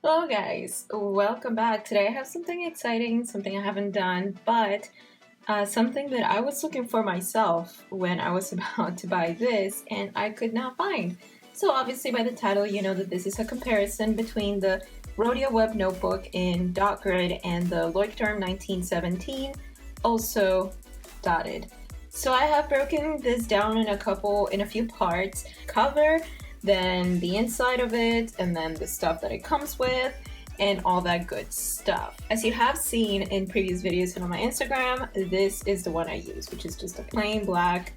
Hello guys, welcome back. Today I have something exciting, something I haven't done, but something that I was looking for myself when I was about to buy this and I could not find. So obviously by the title you know that this is a comparison between the Rhodia Webnotebook in dot grid and the Leuchtturm 1917, also dotted. So I have broken this down in a few parts. Cover, then the inside of it, and then the stuff that it comes with, and all that good stuff. As you have seen in previous videos and on my Instagram, this is the one I use, which is just a plain black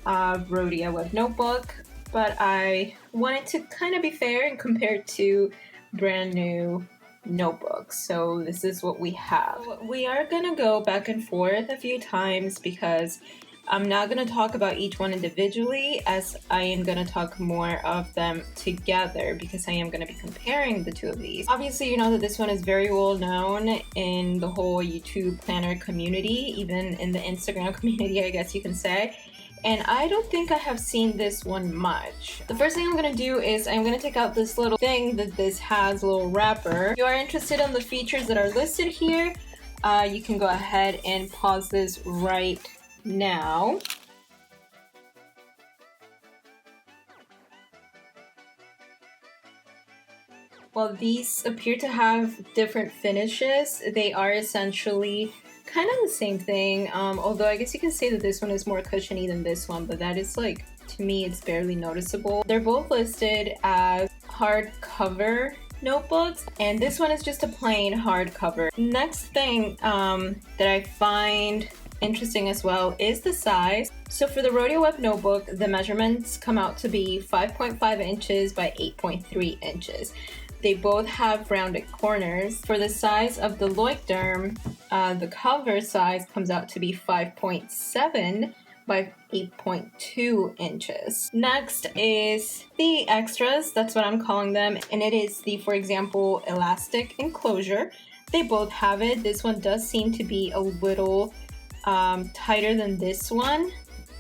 Rhodia Webnotebook, but I wanted to kind of be fair and compare it to brand new notebooks. So this is what we have. We are gonna go back and forth a few times because I'm not going to talk about each one individually, as I am going to talk more of them together because I am going to be comparing the two of these. Obviously, you know that this one is very well known in the whole YouTube planner community, even in the Instagram community, I guess you can say. And I don't think I have seen this one much. The first thing I'm going to do is I'm going to take out this little thing that this has, a little wrapper. If you are interested in the features that are listed here, you can go ahead and pause this right now. While these appear to have different finishes, they are essentially kind of the same thing, although I guess you can say that this one is more cushiony than this one, but that is like, to me, it's barely noticeable. They're both listed as hardcover notebooks, and this one is just a plain hardcover. Next thing that I find interesting as well is the size. So for the Rhodia Webnotebook, the measurements come out to be 5.5 inches by 8.3 inches. They both have rounded corners. For the size of the Leuchtturm, the cover size comes out to be 5.7 by 8.2 inches. Next is the extras, that's what I'm calling them, and it is the, for example, elastic enclosure. They both have it. This one does seem to be a little tighter than this one,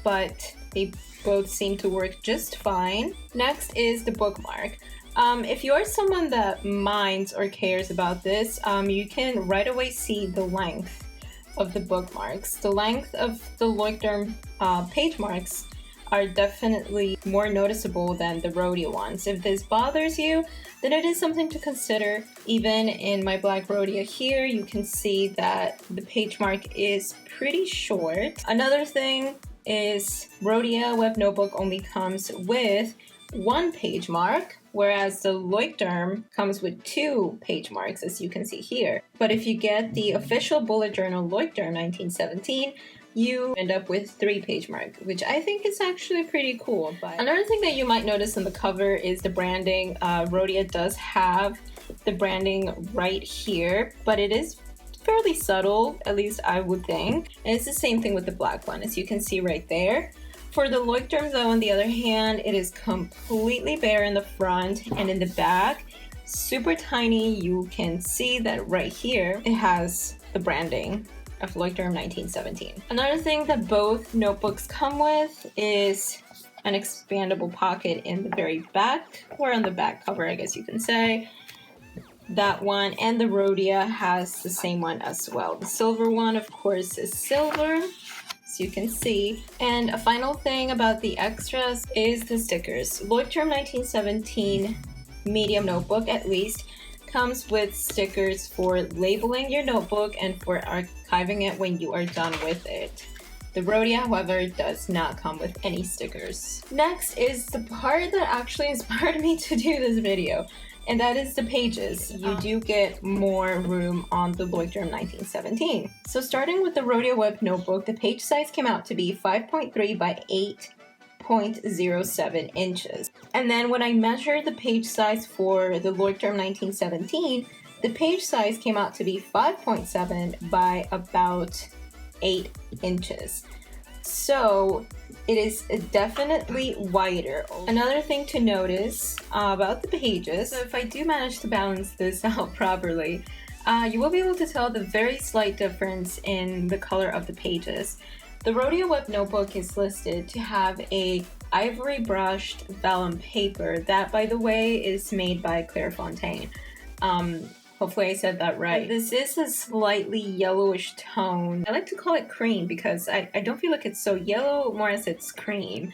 but they both seem to work just fine. Next is the bookmark. If you are someone that minds or cares about this, you can right away see the length of the bookmarks. The length of the Leuchtturm page marks are definitely more noticeable than the Rhodia ones. If this bothers you, then it is something to consider. Even in my black Rhodia here, you can see that the page mark is pretty short. Another thing is Rhodia Webnotebook only comes with one page mark, whereas the Leuchtturm comes with 2 page marks, as you can see here. But if you get the official bullet journal Leuchtturm 1917, you end up with 3 page mark, which I think is actually pretty cool. But another thing that you might notice on the cover is the branding. Rhodia does have the branding right here, but it is fairly subtle, at least I would think. And it's the same thing with the black one, as you can see right there. For the Leuchtturm though, on the other hand, it is completely bare in the front and in the back. Super tiny. You can see that right here, it has the branding of Leuchtturm 1917. Another thing that both notebooks come with is an expandable pocket in the very back, or on the back cover, I guess you can say. That one, and the Rhodia has the same one as well. The silver one, of course, is silver, as you can see. And a final thing about the extras is the stickers. Leuchtturm 1917 medium notebook, at least, comes with stickers for labeling your notebook and for archiving it when you are done with it. The Rhodia, however, does not come with any stickers. Next is the part that actually inspired me to do this video, and that is the pages. You do get more room on the Leuchtturm 1917. So starting with the Rhodia Webnotebook, the page size came out to be 5.3 by 8.07 inches. And then when I measured the page size for the Leuchtturm 1917, the page size came out to be 5.7 by about 8 inches. So it is definitely wider. Another thing to notice about the pages, so if I do manage to balance this out properly, you will be able to tell the very slight difference in the color of the pages. The Rhodia Webnotebook is listed to have a ivory brushed vellum paper that, by the way, is made by Clairefontaine. Hopefully I said that right. This is a slightly yellowish tone. I like to call it cream because I don't feel like it's so yellow, more as it's cream.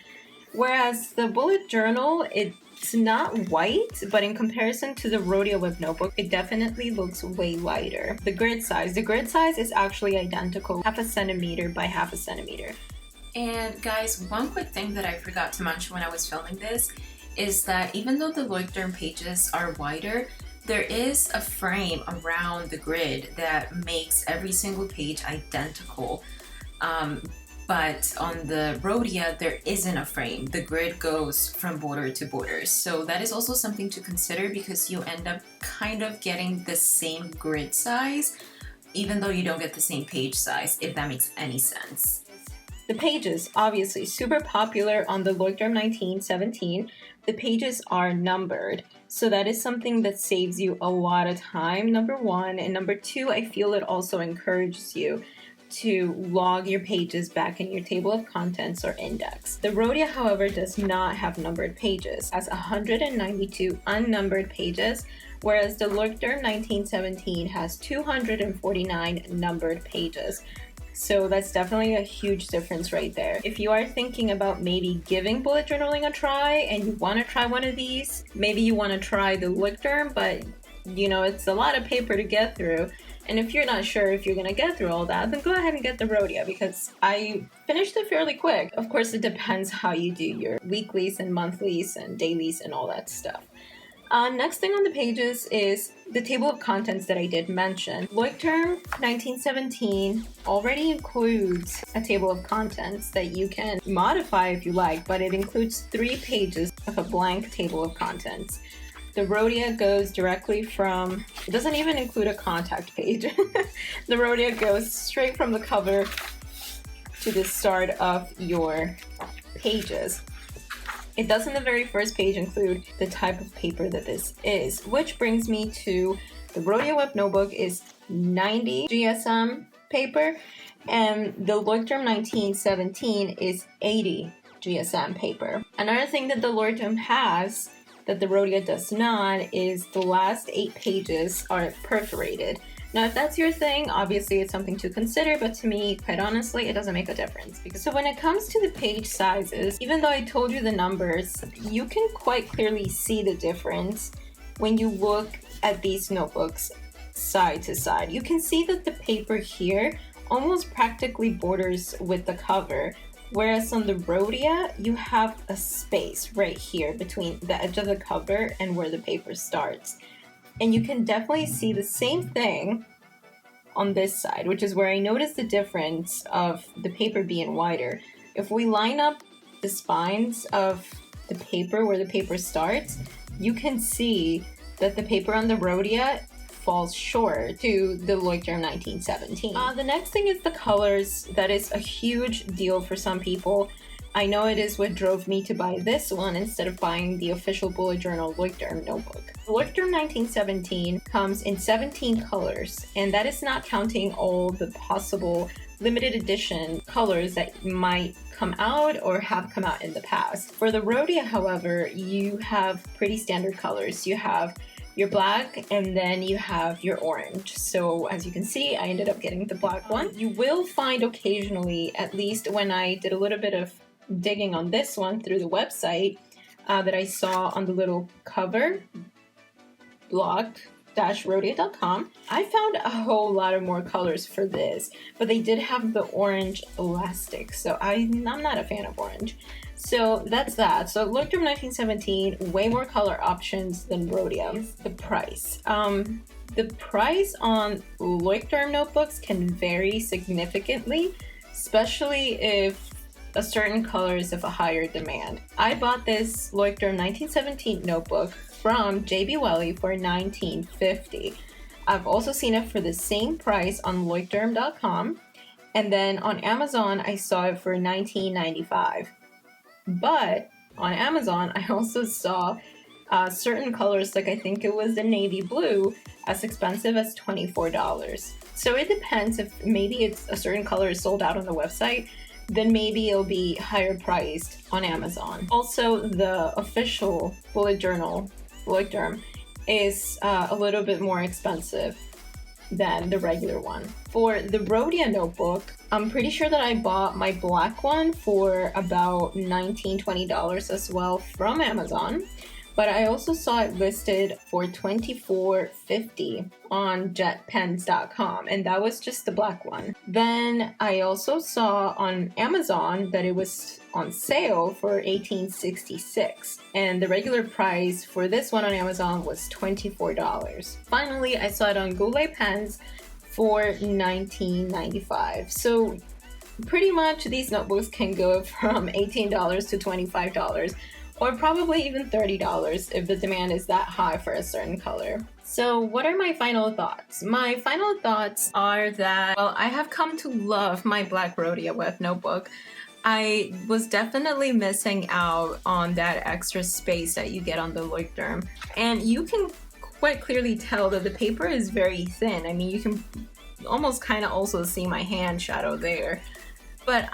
Whereas the bullet journal, it's not white, but in comparison to the Rhodia Webnotebook, it definitely looks way lighter. The grid size is actually identical, 0.5 centimeter by 0.5 centimeter. And guys, one quick thing that I forgot to mention when I was filming this is that even though the Leuchtturm pages are wider, there is a frame around the grid that makes every single page identical. But on the Rhodia, there isn't a frame. The grid goes from border to border. So that is also something to consider because you end up kind of getting the same grid size, even though you don't get the same page size, if that makes any sense. The pages, obviously super popular on the Leuchtturm 1917. The pages are numbered. So that is something that saves you a lot of time, number one. And number two, I feel it also encourages you to log your pages back in your table of contents or index. The Rhodia, however, does not have numbered pages. It has 192 unnumbered pages, whereas the Leuchtturm 1917 has 249 numbered pages. So that's definitely a huge difference right there. If you are thinking about maybe giving bullet journaling a try and you want to try one of these, maybe you want to try the Leuchtturm, but you know, it's a lot of paper to get through. And if you're not sure if you're going to get through all that, then go ahead and get the Rhodia because I finished it fairly quick. Of course, it depends how you do your weeklies and monthlies and dailies and all that stuff. Next thing on the pages is the table of contents that I did mention. Leuchtturm 1917 already includes a table of contents that you can modify if you like, but it includes 3 pages of a blank table of contents. The Rhodia goes directly from, it doesn't even include a contact page. The Rhodia goes straight from the cover to the start of your pages. It does in the very first page include the type of paper that this is, which brings me to the Rhodia Webnotebook is 90 GSM paper and the Leuchtturm 1917 is 80 GSM paper. Another thing that the Leuchtturm has that the Rhodia does not is the last 8 pages are perforated. Now, if that's your thing, obviously it's something to consider, but to me, quite honestly, it doesn't make a difference. So when it comes to the page sizes, even though I told you the numbers, you can quite clearly see the difference when you look at these notebooks side to side. You can see that the paper here almost practically borders with the cover, whereas on the Rhodia, you have a space right here between the edge of the cover and where the paper starts. And you can definitely see the same thing on this side, which is where I noticed the difference of the paper being wider. If we line up the spines of the paper where the paper starts, you can see that the paper on the Rhodia falls short to the Leuchtturm 1917. The next thing is the colors. That is a huge deal for some people. I know it is what drove me to buy this one instead of buying the official bullet journal Leuchtturm notebook. The Leuchtturm 1917 comes in 17 colors, and that is not counting all the possible limited edition colors that might come out or have come out in the past. For the Rhodia, however, you have pretty standard colors. You have your black and then you have your orange. So as you can see, I ended up getting the black one. You will find occasionally, at least when I did a little bit of digging on this one through the website, that I saw on the little cover, blog-rhodia.com, I found a whole lot of more colors for this, but they did have the orange elastic, so I'm not a fan of orange. So that's that. So Leuchtturm 1917, way more color options than Rhodia. The price. The price on Leuchtturm notebooks can vary significantly, especially if a certain color is of a higher demand. I bought this Leuchtturm 1917 notebook from JB Welle for $19.50. I've also seen it for the same price on leuchtturm.com, and then on Amazon I saw it for $19.95. But on Amazon I also saw certain colors, like I think it was the navy blue, as expensive as $24. So it depends. If maybe it's a certain color is sold out on the website, then maybe it'll be higher priced on Amazon. Also, the official bullet journal Leuchtturm is a little bit more expensive than the regular one. For the Rhodia notebook, I'm pretty sure that I bought my black one for about $19-20 as well from Amazon. But I also saw it listed for $24.50 on jetpens.com, and that was just the black one. Then I also saw on Amazon that it was on sale for $18.66, and the regular price for this one on Amazon was $24. Finally, I saw it on Goulet Pens for $19.95. So pretty much these notebooks can go from $18 to $25, or probably even $30 if the demand is that high for a certain color. So what are my final thoughts? My final thoughts are that, well, I have come to love my black Rhodia Web notebook. I was definitely missing out on that extra space that you get on the Leuchtturm. And you can quite clearly tell that the paper is very thin. I mean, you can almost kind of also see my hand shadow there. But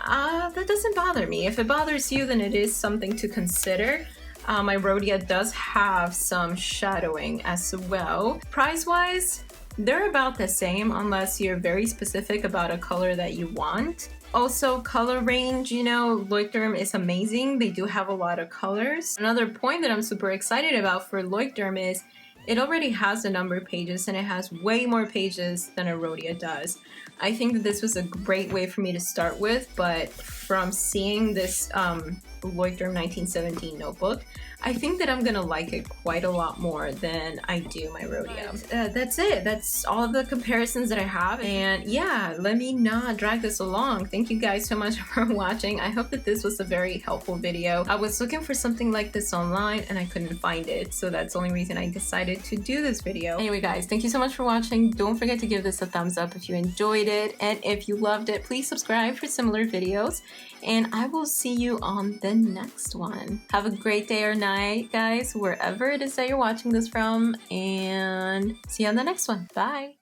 that doesn't bother me. If it bothers you, then it is something to consider. My Rhodia does have some shadowing as well. Price-wise, they're about the same unless you're very specific about a color that you want. Also, color range, you know, Leuchtturm is amazing. They do have a lot of colors. Another point that I'm super excited about for Leuchtturm is it already has a number of pages, and it has way more pages than a Rhodia does. I think that this was a great way for me to start with, but from seeing this Leuchtturm 1917 notebook, I think that I'm gonna like it quite a lot more than I do my Rhodia. That's it. That's all the comparisons that I have. And yeah, let me not drag this along. Thank you guys so much for watching. I hope that this was a very helpful video. I was looking for something like this online and I couldn't find it. So that's the only reason I decided to do this video. Anyway guys, thank you so much for watching. Don't forget to give this a thumbs up if you enjoyed it. And if you loved it, please subscribe for similar videos. And I will see you on the next one. Have a great day or night, guys, wherever it is that you're watching this from, and see you on the next one. Bye!